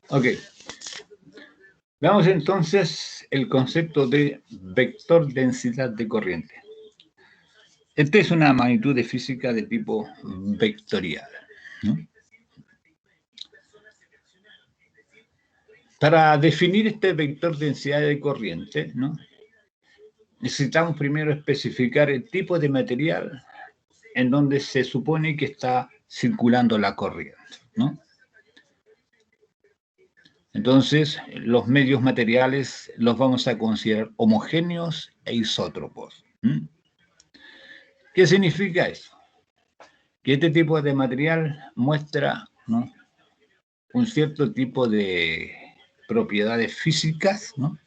Ok. Veamos entonces el concepto de vector densidad de corriente. Esta es una magnitud de física de tipo vectorial, ¿no? Para definir este vector densidad de corriente, ¿no?, necesitamos primero especificar el tipo de material en donde se supone que está circulando la corriente, ¿no? Entonces, los medios materiales los vamos a considerar homogéneos e isótropos. ¿Qué significa eso? Que este tipo de material muestra, ¿no?, un cierto tipo de propiedades físicas, ¿no?,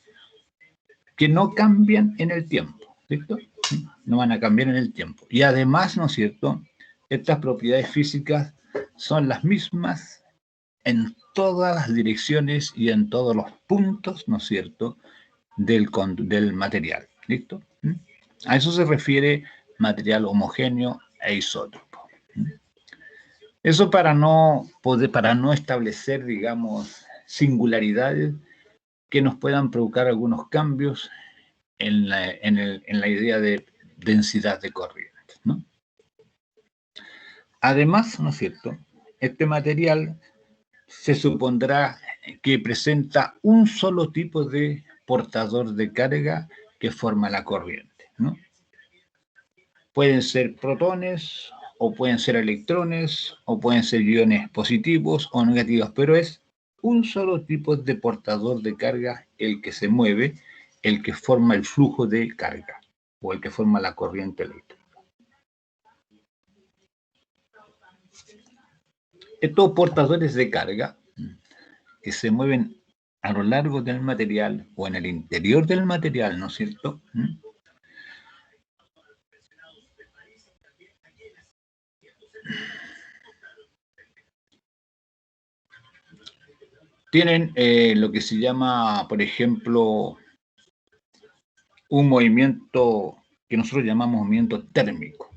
que no cambian en el tiempo, ¿cierto? No van a cambiar en el tiempo. Y además, ¿no es cierto?, estas propiedades físicas son las mismas en todas las direcciones y en todos los puntos, ¿no es cierto?, del material. ¿Listo? A eso se refiere material homogéneo e isótropo. Eso para no establecer, digamos, singularidades que nos puedan provocar algunos cambios en la idea de densidad de corriente, ¿no? Además, ¿no es cierto?, este material se supondrá que presenta un solo tipo de portador de carga que forma la corriente, ¿no? Pueden ser protones, o pueden ser electrones, o pueden ser iones positivos o negativos, pero es un solo tipo de portador de carga el que se mueve, el que forma el flujo de carga, o el que forma la corriente eléctrica. Estos portadores de carga que se mueven a lo largo del material o en el interior del material, ¿no es cierto?, tienen lo que se llama, por ejemplo, un movimiento que nosotros llamamos movimiento térmico,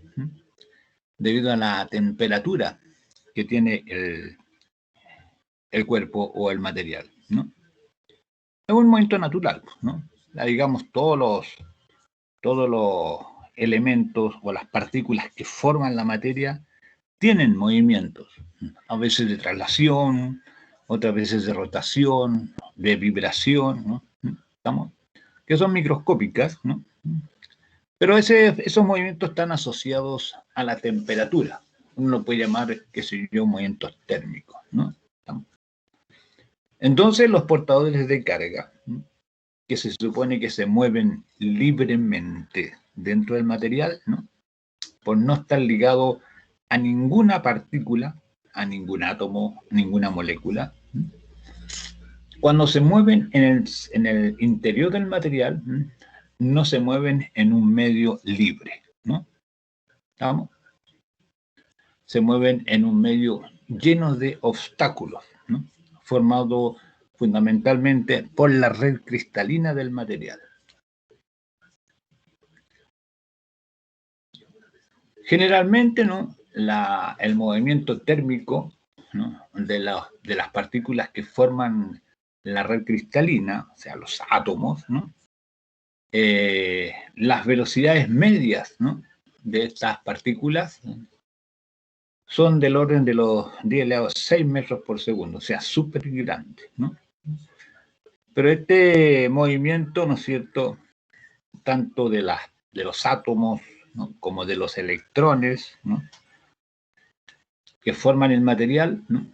debido a la temperatura que tiene el cuerpo o el material, ¿no? Es un movimiento natural, ¿no? Digamos, todos los elementos o las partículas que forman la materia tienen movimientos, a veces de traslación, otras veces de rotación, de vibración, ¿no? ¿Estamos? Que son microscópicas, ¿no? Pero esos movimientos están asociados a la temperatura. Uno lo puede llamar, qué sé yo, movimientos térmicos, ¿no? ¿Estamos? Entonces, los portadores de carga, ¿no?, que se supone que se mueven libremente dentro del material, ¿no?, por no estar ligado a ninguna partícula, a ningún átomo, ninguna molécula. Cuando se mueven en el interior del material, no se mueven en un medio libre, ¿no? ¿Estamos? Se mueven en un medio lleno de obstáculos, ¿no?, formado fundamentalmente por la red cristalina del material. Generalmente, ¿no?, el movimiento térmico, ¿no?, de las partículas que forman la red cristalina, o sea, los átomos, ¿no?, las velocidades medias, ¿no?, de estas partículas, ¿no?, son del orden de los 10 elevado a 6 metros por segundo, o sea, súper grande, ¿no? Pero este movimiento, ¿no es cierto?, tanto de los átomos, ¿no?, como de los electrones, ¿no?, que forman el material, ¿no?,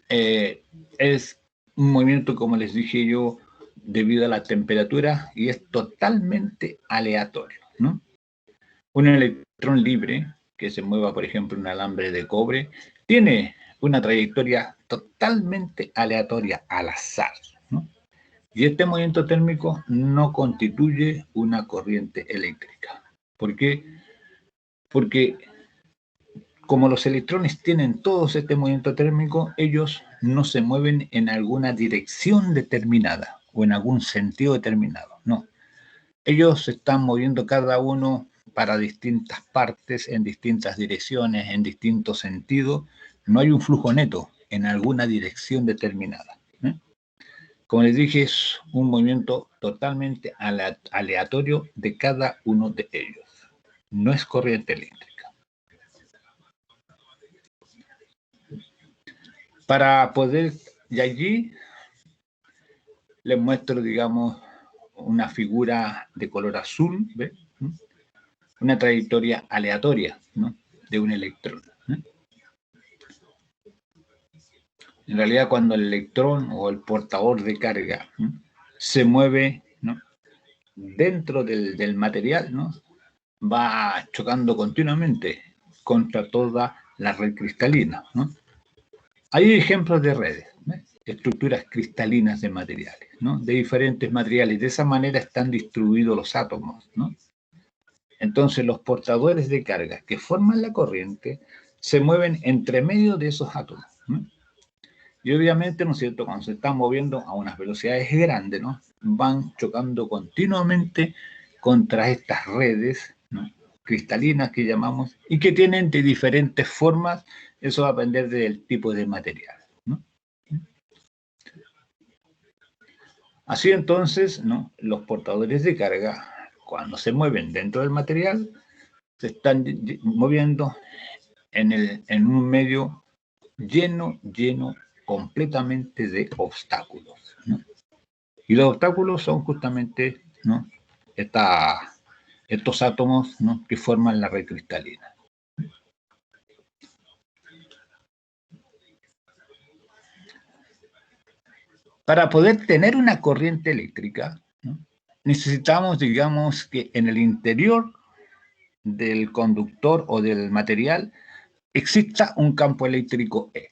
es un movimiento, como les dije yo, debido a la temperatura, y es totalmente aleatorio, ¿no? Un electrón libre que se mueva, por ejemplo, en un alambre de cobre, tiene una trayectoria totalmente aleatoria, al azar, ¿no? Y este movimiento térmico no constituye una corriente eléctrica. ¿Por qué? Porque como los electrones tienen todos este movimiento térmico, ellos no se mueven en alguna dirección determinada o en algún sentido determinado, no. Ellos se están moviendo cada uno para distintas partes, en distintas direcciones, en distintos sentidos. No hay un flujo neto en alguna dirección determinada, ¿eh? Como les dije, es un movimiento totalmente aleatorio de cada uno de ellos. No es corriente eléctrica. Para poder, y allí les muestro, digamos, una figura de color azul, ¿ve? Una trayectoria aleatoria, ¿no?, de un electrón. En realidad, cuando el electrón o el portador de carga, ¿no?, se mueve, ¿no?, dentro del material, ¿no?, va chocando continuamente contra toda la red cristalina, ¿no? Hay ejemplos de redes, ¿no?, estructuras cristalinas de materiales, ¿no?, de diferentes materiales. De esa manera están distribuidos los átomos, ¿no? Entonces, los portadores de carga que forman la corriente se mueven entre medio de esos átomos, ¿no? Y obviamente, ¿no es cierto?, cuando se están moviendo a unas velocidades grandes, ¿no?, van chocando continuamente contra estas redes, ¿no?, cristalinas que llamamos, y que tienen de diferentes formas. Eso va a depender del tipo de material, ¿no? Así entonces, ¿no?, los portadores de carga, cuando se mueven dentro del material, se están moviendo en un medio lleno completamente de obstáculos, ¿no? Y los obstáculos son justamente, ¿no?, estos átomos, ¿no?, que forman la red cristalina. Para poder tener una corriente eléctrica, ¿no?, necesitamos, digamos, que en el interior del conductor o del material exista un campo eléctrico E.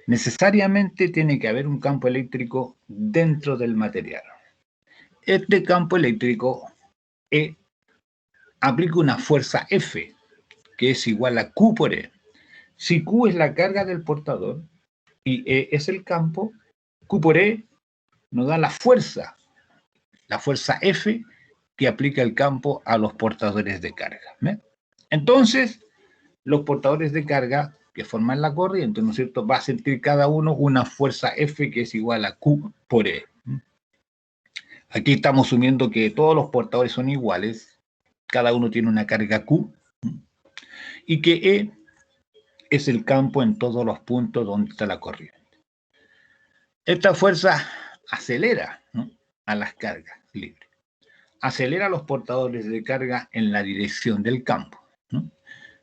Necesariamente tiene que haber un campo eléctrico dentro del material. Este campo eléctrico E aplica una fuerza F, que es igual a Q por E. Si Q es la carga del portador y E es el campo, Q por E nos da la fuerza F que aplica el campo a los portadores de carga, ¿ve? Entonces, los portadores de carga que forman la corriente, ¿no es cierto?, va a sentir cada uno una fuerza F que es igual a Q por E. Aquí estamos asumiendo que todos los portadores son iguales, cada uno tiene una carga Q, y que E es el campo en todos los puntos donde está la corriente. Esta fuerza acelera, ¿no?, a las cargas libres. Acelera a los portadores de carga en la dirección del campo, ¿no?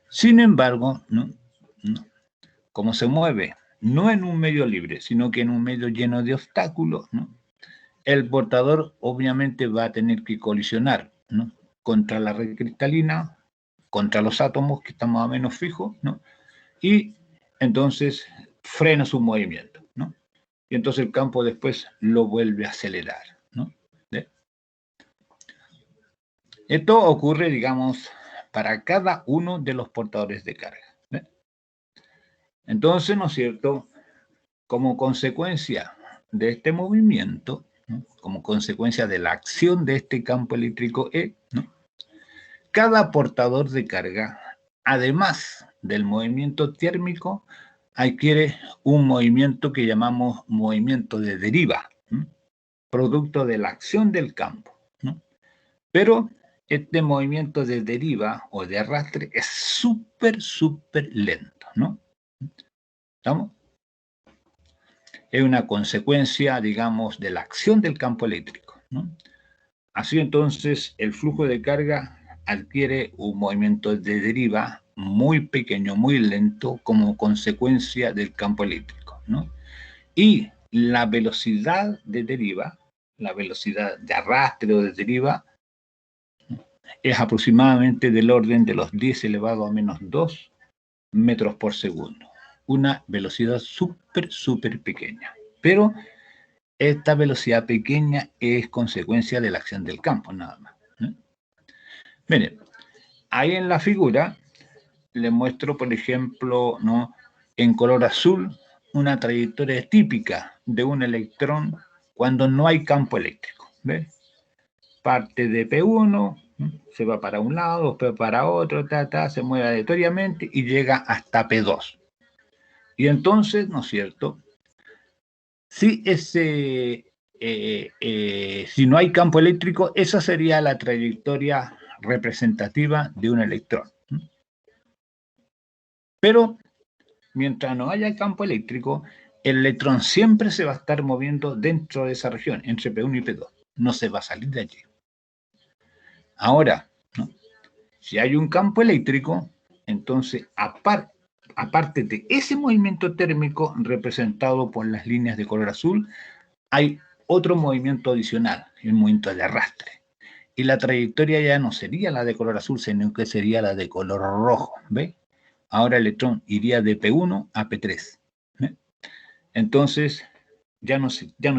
Sin embargo, ¿no?, como se mueve no en un medio libre, sino que en un medio lleno de obstáculos, ¿no?, el portador obviamente va a tener que colisionar, ¿no?, contra la red cristalina, contra los átomos que están más o menos fijos, ¿no?, y entonces frena su movimiento, ¿no? Y entonces el campo después lo vuelve a acelerar, ¿no? ¿Ve? Esto ocurre, digamos, para cada uno de los portadores de carga, ¿ve? Entonces, ¿no es cierto?, como consecuencia de este movimiento, ¿no?, como consecuencia de la acción de este campo eléctrico E, ¿no?, cada portador de carga, además del movimiento térmico, adquiere un movimiento que llamamos movimiento de deriva, ¿no?, producto de la acción del campo, ¿no? Pero este movimiento de deriva o de arrastre es súper lento, ¿no? ¿Estamos? Es una consecuencia, digamos, de la acción del campo eléctrico, ¿no? Así entonces, el flujo de carga adquiere un movimiento de deriva muy pequeño, muy lento, como consecuencia del campo eléctrico, ¿no? Y la velocidad de deriva, la velocidad de arrastre o de deriva, es aproximadamente del orden de los 10 elevado a menos 2 metros por segundo. Una velocidad súper pequeña. Pero esta velocidad pequeña es consecuencia de la acción del campo, nada más, ¿no? Miren, ahí en la figura les muestro, por ejemplo, ¿no?, en color azul, una trayectoria típica de un electrón cuando no hay campo eléctrico, ¿ves? Parte de P1, ¿no?, se va para un lado, después para otro, se mueve aleatoriamente y llega hasta P2. Y entonces, ¿no es cierto?, si no hay campo eléctrico, esa sería la trayectoria representativa de un electrón. Pero mientras no haya campo eléctrico, el electrón siempre se va a estar moviendo dentro de esa región, entre P1 y P2. No se va a salir de allí. Ahora, ¿no? Si hay un campo eléctrico, entonces, aparte de ese movimiento térmico representado por las líneas de color azul, hay otro movimiento adicional, el movimiento de arrastre. Y la trayectoria ya no sería la de color azul, sino que sería la de color rojo. ¿Ve? Ahora el electrón iría de P1 a P3. ¿Ve? Entonces, ya no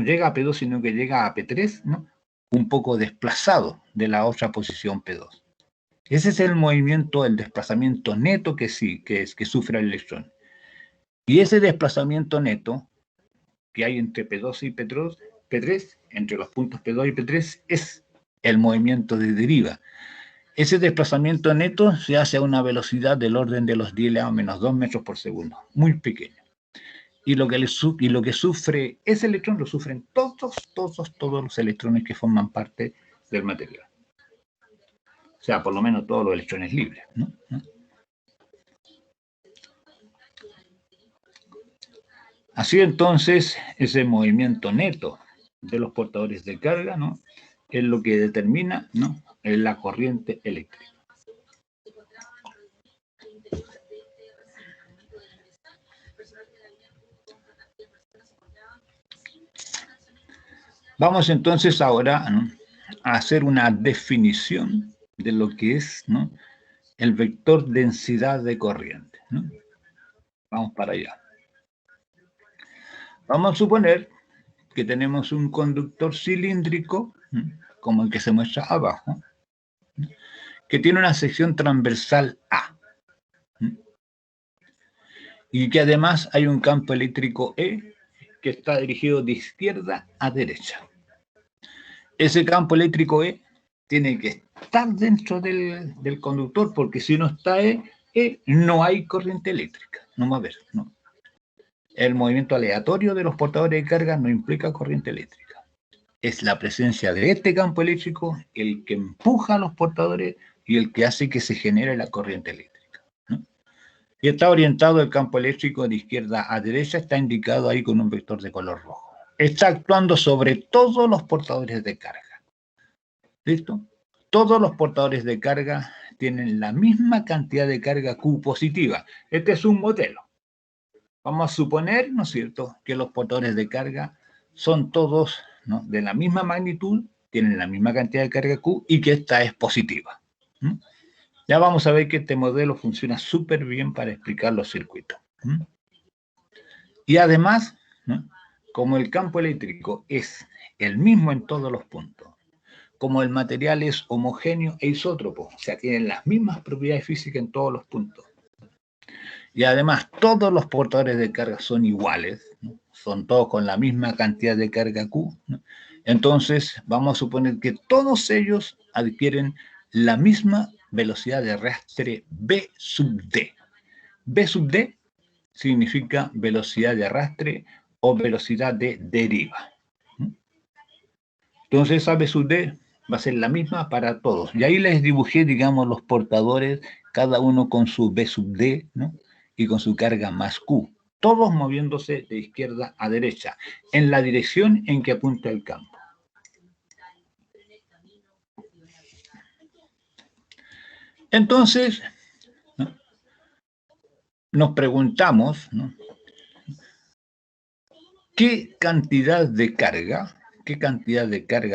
llega a P2, sino que llega a P3, ¿no? Un poco desplazado de la otra posición P2. Ese es el movimiento, el desplazamiento neto que sufre el electrón. Y ese desplazamiento neto que hay entre P2 y P3, entre los puntos P2 y P3, es el movimiento de deriva. Ese desplazamiento neto se hace a una velocidad del orden de los 10 a menos 2 metros por segundo, muy pequeño. Y lo que sufre ese electrón lo sufren todos los electrones que forman parte del material. O sea, por lo menos todos los electrones libres, ¿no? Así entonces, ese movimiento neto de los portadores de carga, ¿no? Es lo que determina, ¿no? La corriente eléctrica. Vamos entonces ahora, ¿no?, a hacer una definición de lo que es, ¿no?, el vector densidad de corriente, ¿no? Vamos para allá. Vamos a suponer que tenemos un conductor cilíndrico, ¿no?, como el que se muestra abajo, ¿no?, que tiene una sección transversal A, ¿no?, y que además hay un campo eléctrico E que está dirigido de izquierda a derecha. Ese campo eléctrico E tiene que estar dentro del conductor, porque si no está E, no hay corriente eléctrica. No va a haber, no. El movimiento aleatorio de los portadores de carga no implica corriente eléctrica. Es la presencia de este campo eléctrico el que empuja a los portadores y el que hace que se genere la corriente eléctrica, ¿no? Y está orientado el campo eléctrico de izquierda a derecha, está indicado ahí con un vector de color rojo. Está actuando sobre todos los portadores de carga. ¿Listo? Todos los portadores de carga tienen la misma cantidad de carga Q positiva. Este es un modelo. Vamos a suponer, ¿no es cierto?, que los portadores de carga son todos, ¿no?, de la misma magnitud, tienen la misma cantidad de carga Q y que esta es positiva. ¿Mm? Ya vamos a ver que este modelo funciona súper bien para explicar los circuitos. ¿Mm? Y además, ¿no?, como el campo eléctrico es el mismo en todos los puntos, como el material es homogéneo e isótropo, o sea, tienen las mismas propiedades físicas en todos los puntos, y además todos los portadores de carga son iguales, ¿no?, son todos con la misma cantidad de carga Q, ¿no?, entonces vamos a suponer que todos ellos adquieren la misma velocidad de arrastre B sub D. B sub D significa velocidad de arrastre o velocidad de deriva. Entonces esa B sub D va a ser la misma para todos. Y ahí les dibujé, digamos, los portadores, cada uno con su B sub D, ¿no?, y con su carga más Q, todos moviéndose de izquierda a derecha, en la dirección en que apunta el campo. Entonces, ¿no?, nos preguntamos, ¿no?, ¿qué cantidad de carga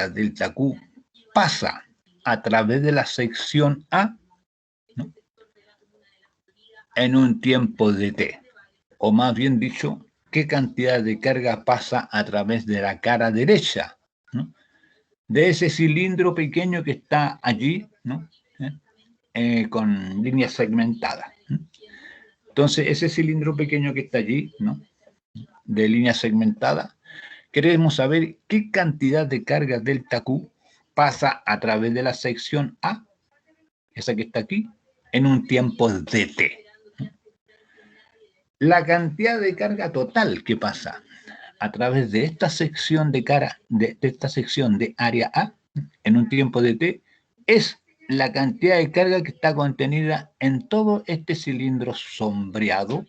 delta Q pasa a través de la sección A, ¿no?, en un tiempo de t? O más bien dicho, ¿qué cantidad de carga pasa a través de la cara derecha, ¿no?, de ese cilindro pequeño que está allí, ¿no?, con líneas segmentadas, ¿no? Entonces, ese cilindro pequeño que está allí, ¿no?, de línea segmentada, queremos saber qué cantidad de carga delta Q pasa a través de la sección A, esa que está aquí, en un tiempo de t. La cantidad de carga total que pasa a través de esta sección de esta sección de área A en un tiempo de t es la cantidad de carga que está contenida en todo este cilindro sombreado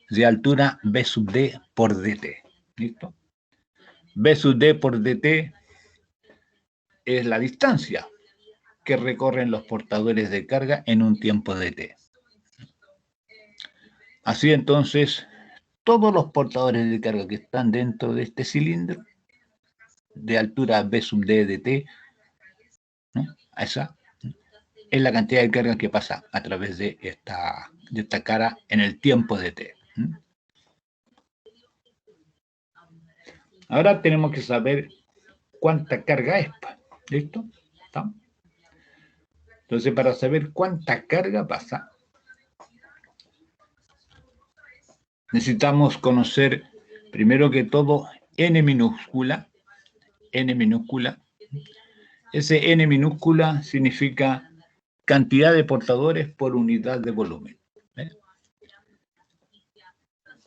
de altura B sub d por dt. ¿Listo? B sub d por dt es la distancia que recorren los portadores de carga en un tiempo de t. Así entonces, todos los portadores de carga que están dentro de este cilindro de altura B sub d de t, ¿no? Esa es la cantidad de carga que pasa a través de esta cara en el tiempo de t. Ahora tenemos que saber cuánta carga es. ¿Listo? ¿Está? Entonces, para saber cuánta carga pasa, necesitamos conocer primero que todo n minúscula. N minúscula. Ese n minúscula significa cantidad de portadores por unidad de volumen. ¿Ves?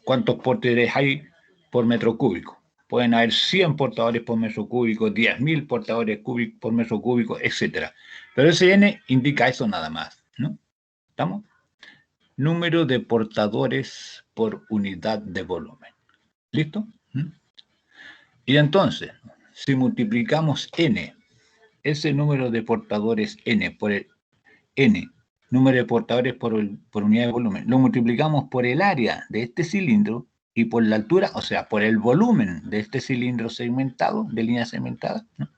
¿Cuántos portadores hay por metro cúbico? Pueden haber 100 portadores por metro cúbico, 10.000 portadores por metro cúbico, etc. Pero ese n indica eso nada más, ¿no? ¿Estamos? Número de portadores por unidad de volumen. ¿Listo? Y entonces, si multiplicamos n, ese número de portadores n por el n, número de portadores por unidad de volumen, lo multiplicamos por el área de este cilindro y por la altura, o sea, por el volumen de este cilindro segmentado, de línea segmentada, ¿no?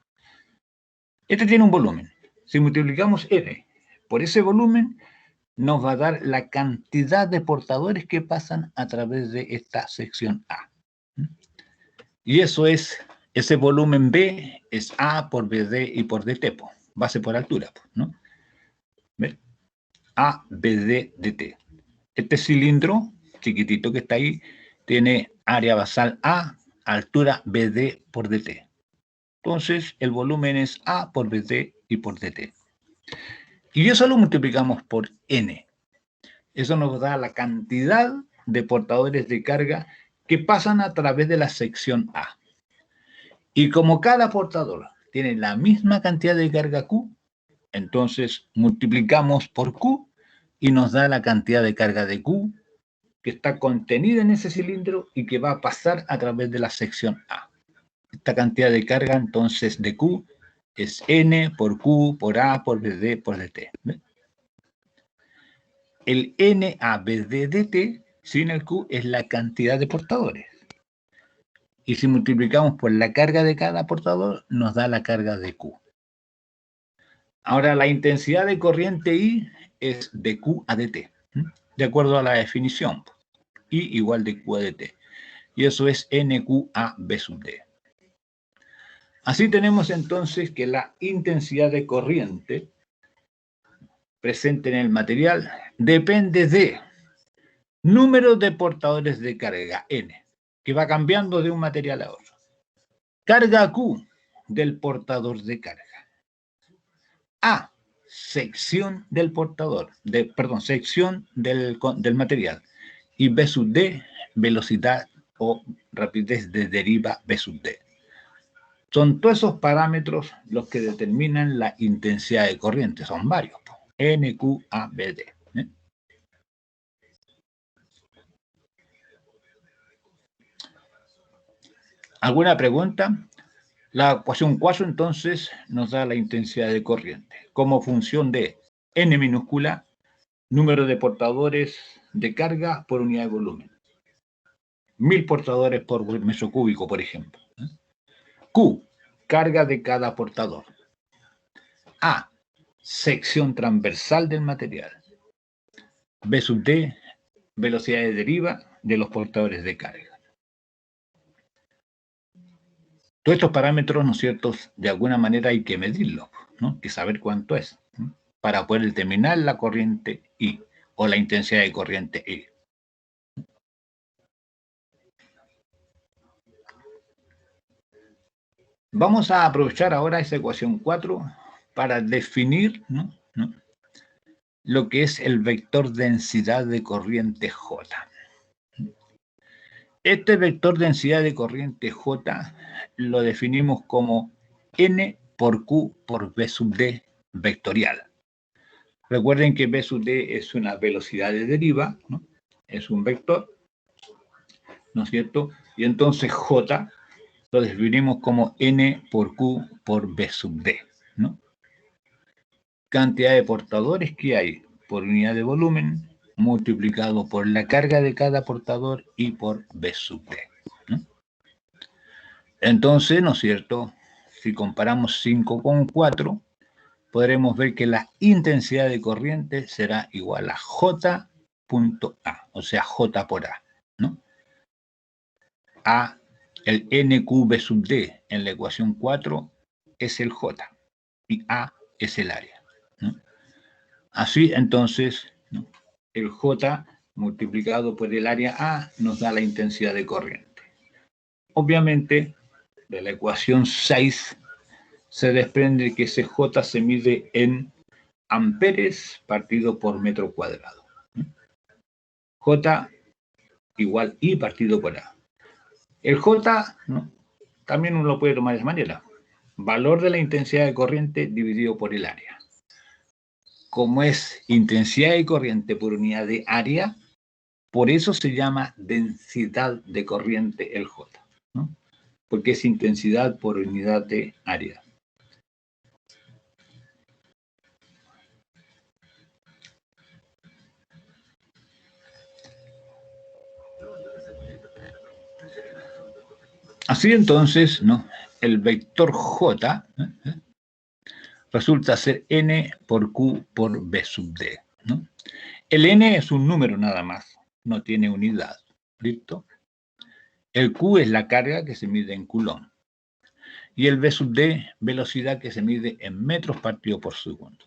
Este tiene un volumen. Si multiplicamos n por ese volumen, nos va a dar la cantidad de portadores que pasan a través de esta sección A. Y eso es, ese volumen B es A por BD y por DT, base por altura, ¿no? ¿Ven? A, BD, DT. Este cilindro chiquitito que está ahí tiene área basal A, altura BD por DT. Entonces, el volumen es A por BD y por DT. Y eso lo multiplicamos por N. Eso nos da la cantidad de portadores de carga que pasan a través de la sección A. Y como cada portador tiene la misma cantidad de carga Q, entonces multiplicamos por Q y nos da la cantidad de carga de Q que está contenida en ese cilindro y que va a pasar a través de la sección A. Esta cantidad de carga entonces de Q es N por Q por A por BD por DT. ¿Ven? El NABDDT sin el Q es la cantidad de portadores. Y si multiplicamos por la carga de cada portador, nos da la carga de Q. Ahora, la intensidad de corriente I es de Q a dt, de acuerdo a la definición. I igual de Q a dt. Y eso es NQ a B sub D. Así tenemos entonces que la intensidad de corriente presente en el material depende de número de portadores de carga, N, que va cambiando de un material a otro. Carga Q del portador de carga. A, sección del portador, sección del material. Y B sub D, velocidad o rapidez de deriva B sub D. Son todos esos parámetros los que determinan la intensidad de corriente. Son varios. N, Q, A, B, D. ¿Alguna pregunta? La ecuación 4 entonces nos da la intensidad de corriente como función de N minúscula, número de portadores de carga por unidad de volumen. 1000 portadores por metro cúbico, por ejemplo. Q, carga de cada portador. A, sección transversal del material. B sub D, velocidad de deriva de los portadores de carga. Todos estos parámetros, ¿no es cierto?, de alguna manera hay que medirlos, ¿no? Hay que saber cuánto es, ¿no?, para poder determinar la corriente I o la intensidad de corriente I. Vamos a aprovechar ahora esa ecuación 4 para definir, ¿no?, lo que es el vector densidad de corriente J. Este vector densidad de corriente J lo definimos como N por Q por V sub D vectorial. Recuerden que V sub D es una velocidad de deriva, ¿no? Es un vector, ¿no es cierto? Y entonces J lo definimos como N por Q por V sub D, ¿no? Cantidad de portadores que hay por unidad de volumen multiplicado por la carga de cada portador y por V sub D, ¿no? Entonces, ¿no es cierto? Si comparamos 5 con 4, podremos ver que la intensidad de corriente será igual a J punto A, o sea, J por A, ¿no? A, el NQV sub D en la ecuación 4 es el J y A es el área, ¿no? Así, entonces, ¿no? El J multiplicado por el área A nos da la intensidad de corriente. Obviamente, de la ecuación 6 se desprende que ese J se mide en amperes partido por metro cuadrado. J igual I partido por A. El J, ¿no? También uno lo puede tomar de esa manera. Valor de la intensidad de corriente dividido por el área. Como es intensidad de corriente por unidad de área, por eso se llama densidad de corriente el J, ¿no? Porque es intensidad por unidad de área. Así entonces, ¿no? El vector J resulta ser N por Q por V sub D, ¿no? El N es un número nada más, no tiene unidad, ¿listo? El Q es la carga que se mide en Coulomb. Y el V sub D, velocidad que se mide en metros partido por segundo.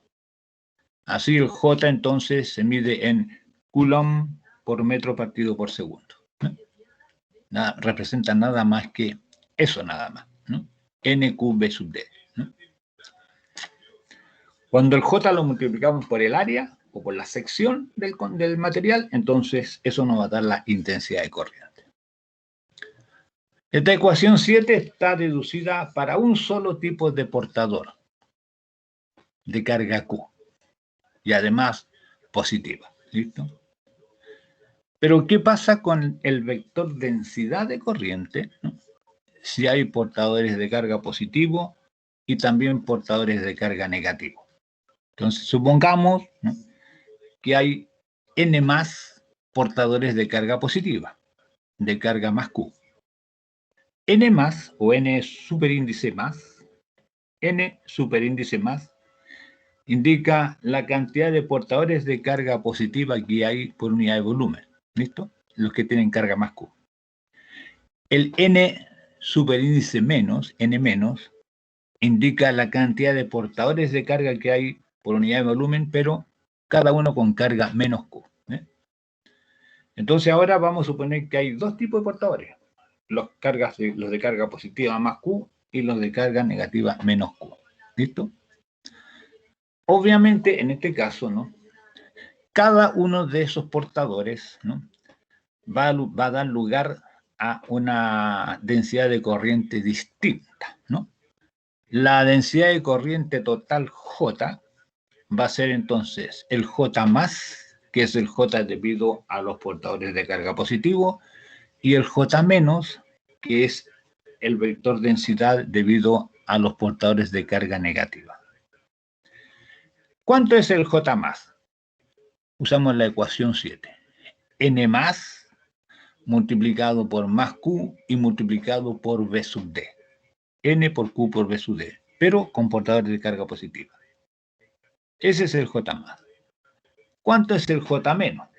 Así el J entonces se mide en Coulomb por metro partido por segundo, ¿no? Nada, representa nada más que eso nada más, ¿no? NQV sub D, ¿no? Cuando el J lo multiplicamos por el área o por la sección del material, entonces eso nos va a dar la intensidad de corriente. Esta ecuación 7 está deducida para un solo tipo de portador de carga Q y además positiva, ¿listo? Pero ¿qué pasa con el vector densidad de corriente, ¿no? Si hay portadores de carga positivo y también portadores de carga negativo? Entonces, supongamos, ¿no?, que hay N más portadores de carga positiva, de carga más Q. N más, o N superíndice más, N superíndice más, indica la cantidad de portadores de carga positiva que hay por unidad de volumen. ¿Listo? Los que tienen carga más Q. El N superíndice menos, N menos, indica la cantidad de portadores de carga que hay por unidad de volumen, pero cada uno con carga menos Q. Entonces ahora vamos a suponer que hay dos tipos de portadores. Los de carga positiva más Q y los de carga negativa menos Q. ¿Listo? Obviamente, en este caso, ¿no?, cada uno de esos portadores, ¿no?, va a dar lugar a una densidad de corriente distinta, ¿no? La densidad de corriente total J va a ser entonces el J más, que es el J debido a los portadores de carga positivo, y el J menos, que es el vector densidad debido a los portadores de carga negativa. ¿Cuánto es el J más? Usamos la ecuación 7. N más multiplicado por más Q y multiplicado por V sub D. N por Q por V sub D, pero con portadores de carga positiva. Ese es el J más. ¿Cuánto es el J menos?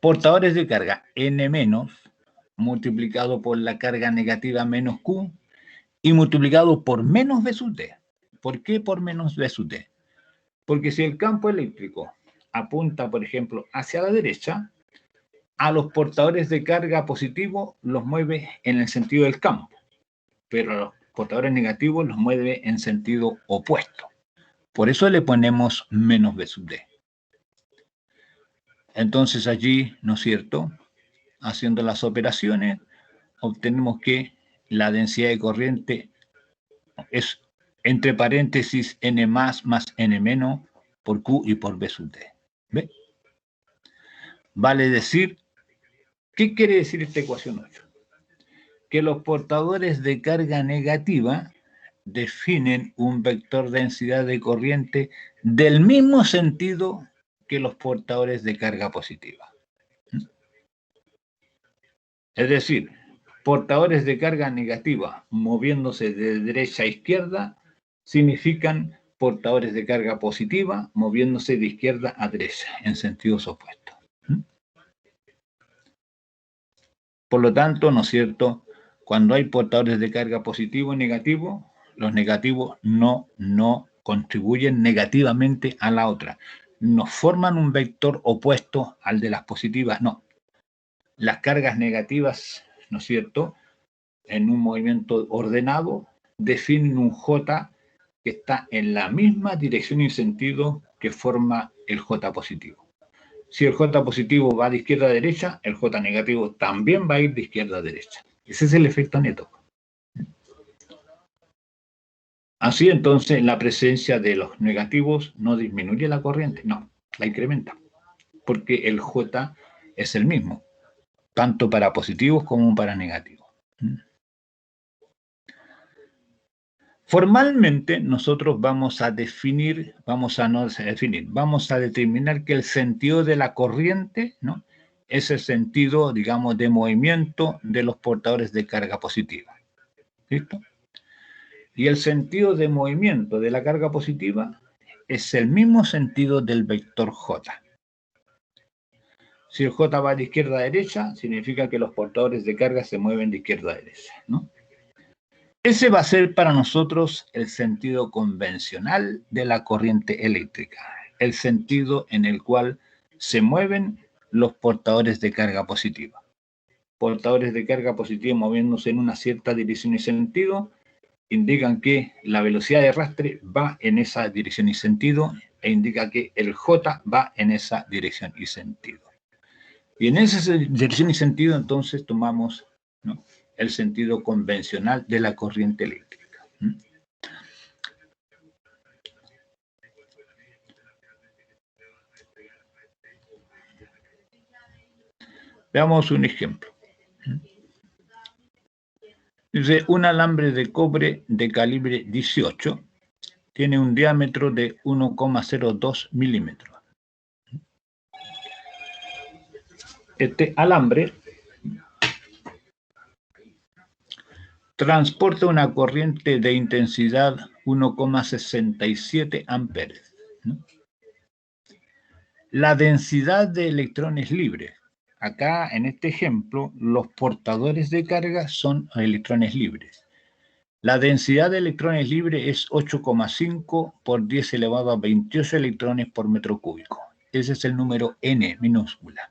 Portadores de carga N menos multiplicado por la carga negativa menos Q y multiplicado por menos V sub D. ¿Por qué por menos V sub D? Porque si el campo eléctrico apunta, por ejemplo, hacia la derecha, a los portadores de carga positivo los mueve en el sentido del campo, pero a los portadores negativos los mueve en sentido opuesto. Por eso le ponemos menos V sub D. Entonces allí, ¿no es cierto?, haciendo las operaciones, obtenemos que la densidad de corriente es, entre paréntesis, n más n menos por Q y por B sub D. ¿Ve? Vale decir, ¿qué quiere decir esta ecuación 8? Que los portadores de carga negativa definen un vector densidad de corriente del mismo sentido que los portadores de carga positiva. Es decir, portadores de carga negativa moviéndose de derecha a izquierda significan portadores de carga positiva moviéndose de izquierda a derecha en sentidos opuestos. Por lo tanto, ¿no es cierto? Cuando hay portadores de carga positivo y negativo, los negativos no contribuyen negativamente a la otra. No forman un vector opuesto al de las positivas, no. Las cargas negativas, ¿no es cierto?, en un movimiento ordenado, definen un J que está en la misma dirección y sentido que forma el J positivo. Si el J positivo va de izquierda a derecha, el J negativo también va a ir de izquierda a derecha. Ese es el efecto neto. Así entonces, la presencia de los negativos no disminuye la corriente, no, la incrementa, porque el J es el mismo, tanto para positivos como para negativos. Formalmente, nosotros vamos a determinar que el sentido de la corriente, ¿no?, es el sentido, digamos, de movimiento de los portadores de carga positiva. ¿Listo? Y el sentido de movimiento de la carga positiva es el mismo sentido del vector J. Si el J va de izquierda a derecha, significa que los portadores de carga se mueven de izquierda a derecha, ¿no? Ese va a ser para nosotros el sentido convencional de la corriente eléctrica, el sentido en el cual se mueven los portadores de carga positiva. Portadores de carga positiva moviéndose en una cierta dirección y sentido indican que la velocidad de arrastre va en esa dirección y sentido e indica que el J va en esa dirección y sentido. Y en esa dirección y sentido entonces tomamos, ¿no?, el sentido convencional de la corriente eléctrica. Veamos un ejemplo. Dice, un alambre de cobre de calibre 18 tiene un diámetro de 1,02 milímetros. Este alambre transporta una corriente de intensidad 1,67 amperes, ¿no? La densidad de electrones libres. Acá, en este ejemplo, los portadores de carga son electrones libres. La densidad de electrones libres es 8,5 por 10 elevado a 28 electrones por metro cúbico. Ese es el número n minúscula.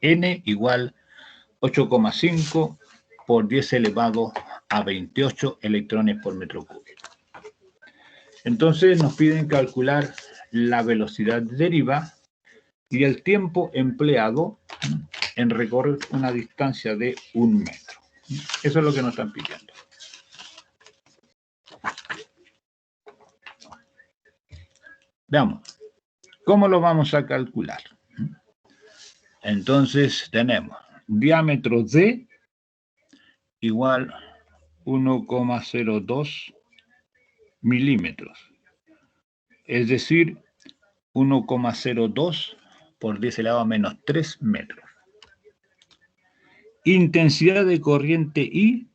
N igual 8,5 por 10 elevado a 28 electrones por metro cúbico. Entonces nos piden calcular la velocidad de deriva y el tiempo empleado en recorrer una distancia de 1 metro. Eso es lo que nos están pidiendo. Veamos, ¿cómo lo vamos a calcular? Entonces tenemos diámetro D igual 1,02 milímetros, es decir, 1,02 por 10 elevado a menos 3 metros. Intensidad de corriente I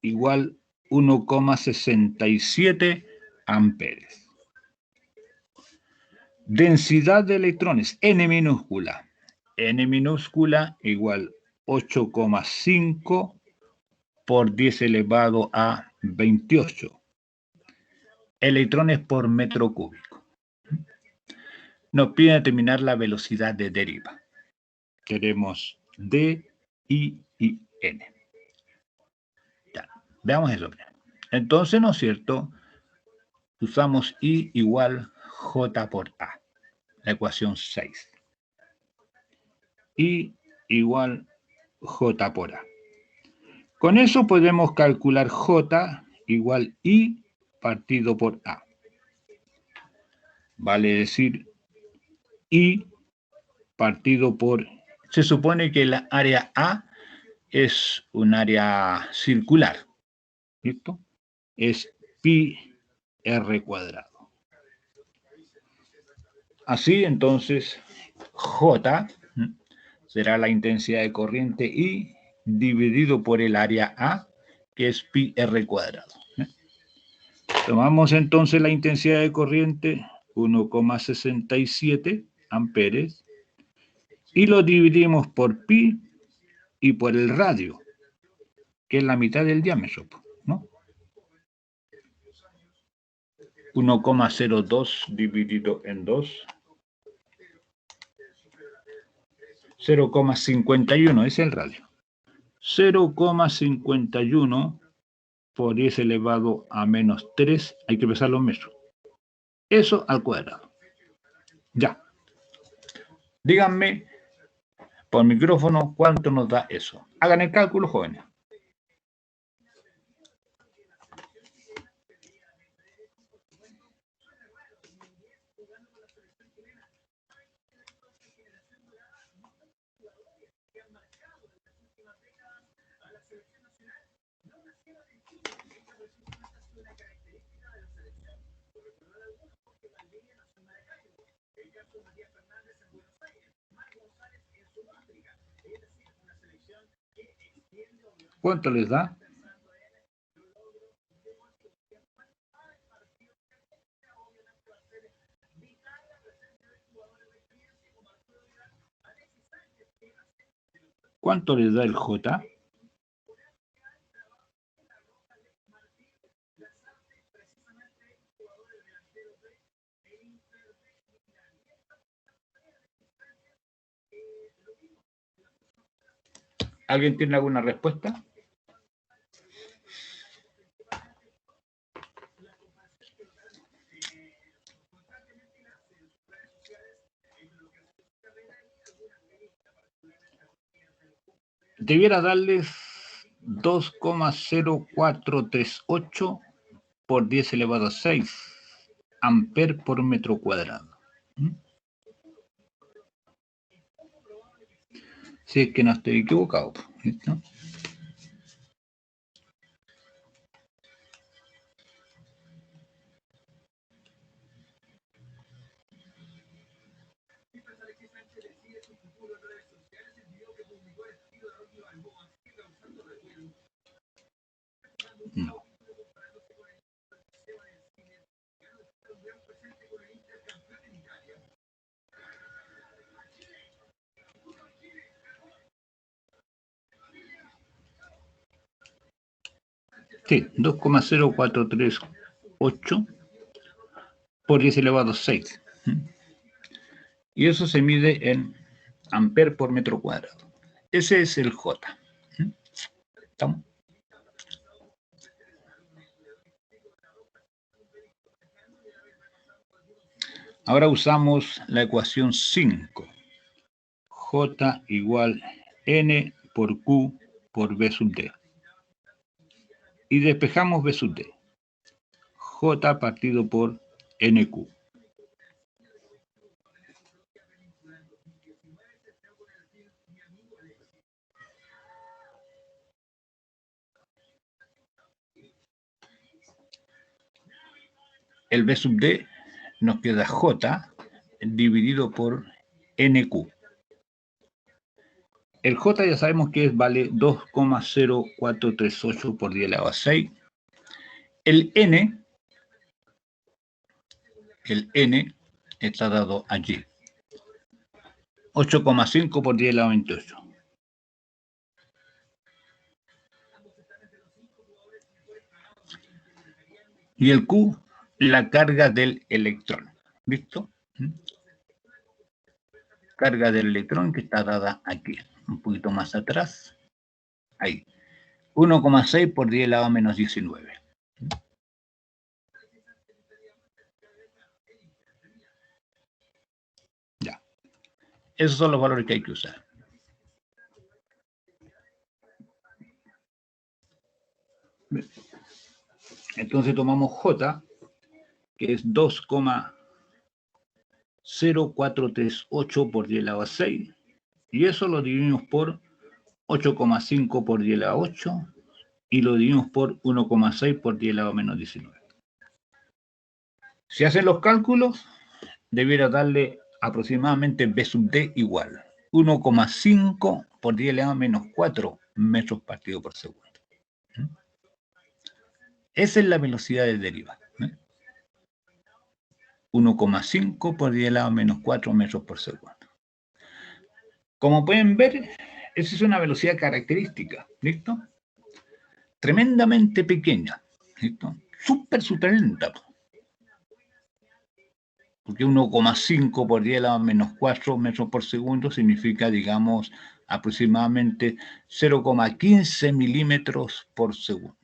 igual 1,67 amperes. Densidad de electrones, N minúscula. N minúscula igual 8,5 por 10 elevado a 28 electrones por metro cúbico. Nos pide determinar la velocidad de deriva. Queremos D, I y N. Ya, veamos eso. Entonces, ¿no es cierto? Usamos I igual J por A, la ecuación 6. I igual J por A. Con eso podemos calcular J igual I partido por A. Vale decir I partido por... Se supone que la área A es un área circular. ¿Listo? Es pi r cuadrado. Así, entonces, J será la intensidad de corriente I dividido por el área A, que es pi r cuadrado. Tomamos entonces la intensidad de corriente, 1,67 amperes, y lo dividimos por pi y por el radio, que es la mitad del diámetro, ¿no? 1,02 dividido en 2, 0,51 es el radio. 0,51 por 10 elevado a menos 3, hay que pesar los metros. Eso al cuadrado. Ya. Díganme por micrófono cuánto nos da eso. Hagan el cálculo, jóvenes. ¿Cuánto les da? ¿Cuánto les da el J? ¿Alguien tiene alguna respuesta? Debiera darles 2,0438 por 10 elevado a 6 amper por metro cuadrado. Si es que no estoy equivocado. ¿Listo? No. Sí, 2,0438 por 10 elevado a 6. Y eso se mide en amper por metro cuadrado. Ese es el J. ¿Estamos? Ahora usamos la ecuación 5. J igual N por Q por B sub D. Y despejamos B sub D. J partido por NQ. El B sub D nos queda J dividido por NQ. El J ya sabemos que vale 2,0438 por 10 elevado a 6. El N está dado allí. 8,5 por 10 elevado a 28. Y el Q, la carga del electrón. ¿Listo? Carga del electrón que está dada aquí, un poquito más atrás. Ahí. 1,6 por 10 elevado a menos 19. Ya. Esos son los valores que hay que usar. Entonces tomamos J, que es 2,0438 por 10 elevado a 6, y eso lo dividimos por 8,5 por 10 elevado a 8, y lo dividimos por 1,6 por 10 elevado a menos 19. Si hacen los cálculos, debiera darle aproximadamente B sub D igual 1,5 por 10 elevado a menos 4 metros partido por segundo. Esa es la velocidad de deriva. 1,5 por 10 elevado a menos 4 metros por segundo. Como pueden ver, esa es una velocidad característica, ¿listo? Tremendamente pequeña, ¿listo? Súper lenta. Porque 1,5 por 10 elevado a menos 4 metros por segundo significa, digamos, aproximadamente 0,15 milímetros por segundo.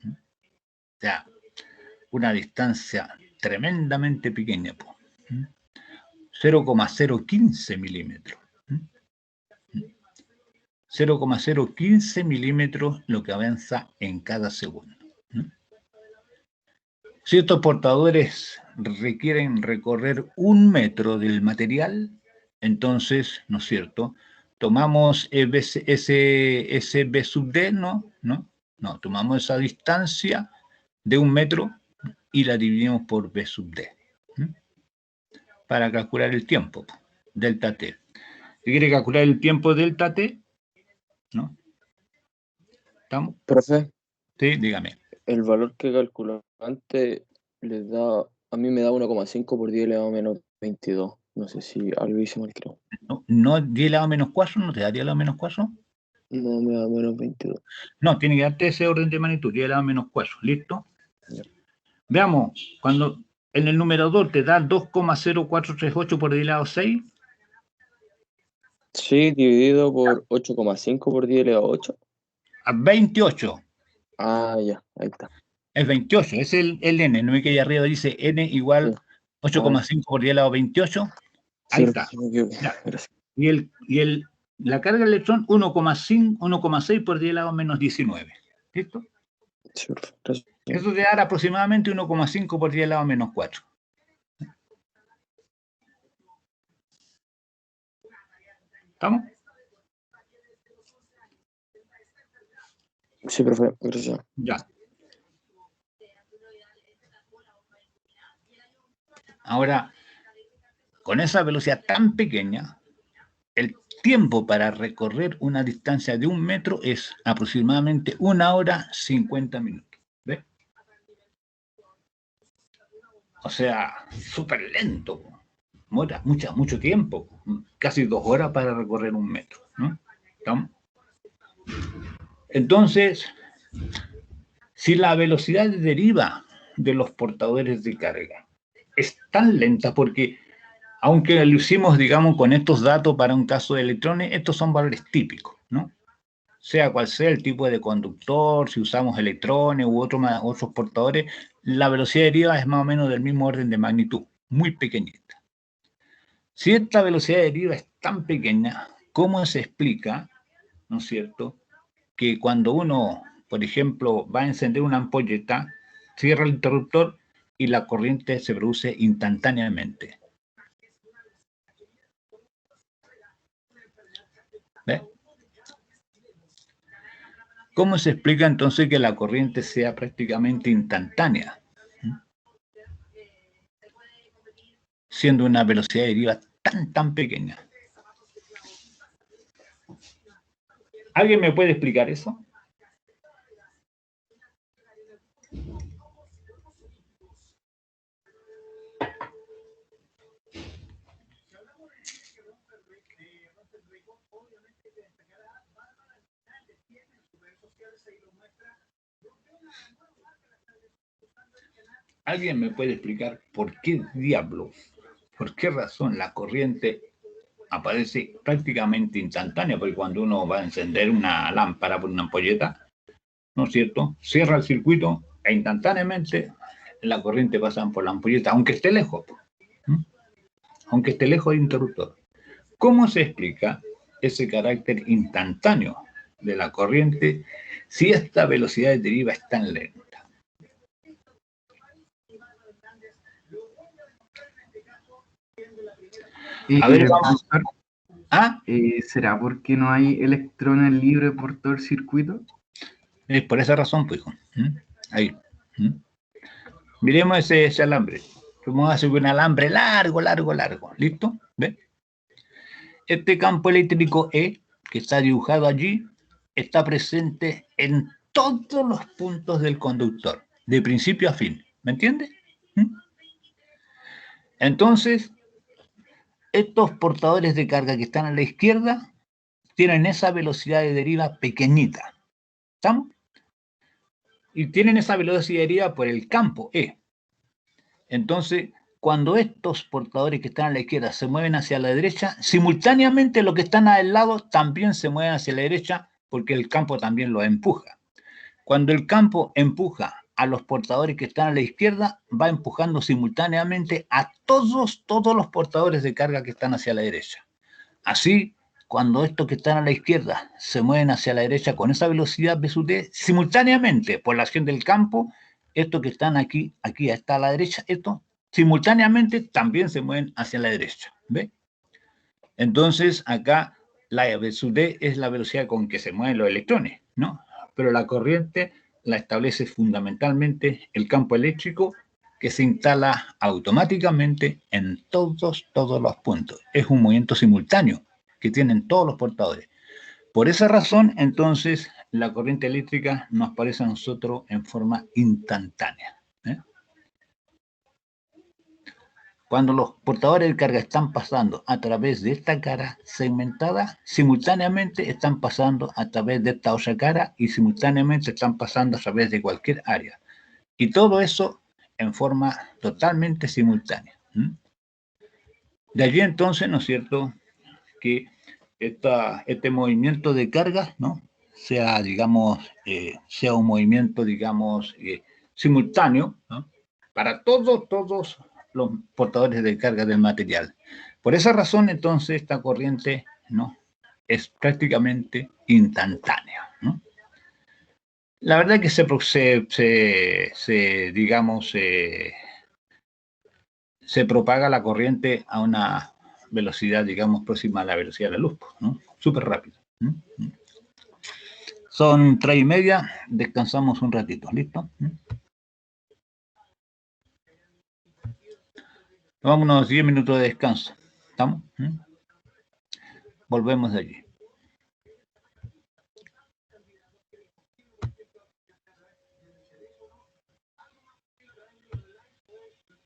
O sea, una distancia tremendamente pequeña. 0,015 milímetros. 0,015 milímetros lo que avanza en cada segundo. Si estos portadores requieren recorrer 1 metro del material, entonces, ¿no es cierto?, tomamos ese B sub D, ¿no? Tomamos esa distancia de 1 metro y la dividimos por B sub D, para calcular el tiempo, delta T. Si quiere calcular el tiempo delta T, ¿no? ¿Estamos? Profe. Sí, dígame. El valor que calculó antes a mí me da 1,5 por 10 elevado a menos 22. No sé si algo hice mal, creo. ¿No 10 elevado a menos 4? ¿No te da 10 elevado a menos 4? No, me da menos 22. No, tiene que darte ese orden de magnitud, 10 elevado a menos 4. ¿Listo? Ya. Veamos, cuando en el numerador te da 2,0438 por 10 elevado a 6. Sí, dividido por 8,5 por 10 elevado a 8. A 28. Ah, ya, ahí está. Es 28, es el n, no es que ahí arriba dice n igual 8,5 por 10 elevado a 28. Ahí está. Gracias. Y la carga del electrón 1,6 por 10 elevado a menos 19. ¿Listo? Sí, gracias. Eso te da aproximadamente 1,5 por 10 elevado a menos 4. ¿Estamos? Sí, profe, gracias. Ya. Ahora, con esa velocidad tan pequeña, el tiempo para recorrer una distancia de 1 metro es aproximadamente 1 hora 50 minutos. ¿Ves? O sea, súper lento. Demora mucho tiempo. Casi 2 horas para recorrer 1 metro. ¿No? ¿Estamos? Entonces, si la velocidad de deriva de los portadores de carga es tan lenta, porque aunque lo hicimos, digamos, con estos datos para un caso de electrones, estos son valores típicos, ¿no? Sea cual sea el tipo de conductor, si usamos electrones u otros portadores, la velocidad de deriva es más o menos del mismo orden de magnitud, muy pequeñita. Si esta velocidad de deriva es tan pequeña, ¿cómo se explica, no es cierto?, que cuando uno, por ejemplo, va a encender una ampolleta, cierra el interruptor y la corriente se produce instantáneamente. ¿Ves? ¿Cómo se explica entonces que la corriente sea prácticamente instantánea? Siendo una velocidad de deriva tan pequeña. ¿Alguien me puede explicar eso? ¿Alguien me puede explicar por qué diablos, por qué razón la corriente aparece prácticamente instantánea? Porque cuando uno va a encender una lámpara por una ampolleta, ¿no es cierto?, cierra el circuito e instantáneamente la corriente pasa por la ampolleta, aunque esté lejos. Aunque esté lejos del interruptor. ¿Cómo se explica ese carácter instantáneo de la corriente si esta velocidad de deriva es tan lenta. A ver, vamos. ¿Ah? ¿Será porque no hay electrones libres por todo el circuito? Es por esa razón, pues, hijo. Ahí. Miremos ese alambre. Vamos a hacer un alambre largo, largo, largo. ¿Listo? ¿Ve? Este campo eléctrico E, que está dibujado allí, está presente en todos los puntos del conductor, de principio a fin. ¿Me entiende? Entonces, estos portadores de carga que están a la izquierda tienen esa velocidad de deriva pequeñita. ¿Estamos? Y tienen esa velocidad de deriva por el campo E. Entonces, cuando estos portadores que están a la izquierda se mueven hacia la derecha, simultáneamente los que están al lado también se mueven hacia la derecha porque el campo también los empuja. Cuando el campo empuja a los portadores que están a la izquierda, va empujando simultáneamente a todos los portadores de carga que están hacia la derecha. Así, cuando estos que están a la izquierda se mueven hacia la derecha con esa velocidad V sub D, simultáneamente por la acción del campo, estos que están aquí hasta la derecha, estos simultáneamente también se mueven hacia la derecha. ¿Ve? Entonces, acá la V sub D es la velocidad con que se mueven los electrones, ¿no? Pero la corriente la establece fundamentalmente el campo eléctrico que se instala automáticamente en todos los puntos. Es un movimiento simultáneo que tienen todos los portadores. Por esa razón, entonces, la corriente eléctrica nos parece a nosotros en forma instantánea. Cuando los portadores de carga están pasando a través de esta cara segmentada, simultáneamente están pasando a través de esta otra cara y simultáneamente están pasando a través de cualquier área. Y todo eso en forma totalmente simultánea. De allí entonces, ¿no es cierto?, que este movimiento de carga, ¿no?, sea, digamos, sea un movimiento, digamos, simultáneo, ¿no?, para todos los portadores de carga del material. Por esa razón, entonces, esta corriente, ¿no?, es prácticamente instantánea, ¿no? La verdad es que se propaga la corriente a una velocidad, digamos, próxima a la velocidad de la luz, ¿no? Súper rápido. Son 3:30, descansamos un ratito, ¿listo? Vámonos 10 minutos de descanso. ¿Estamos? Volvemos de allí.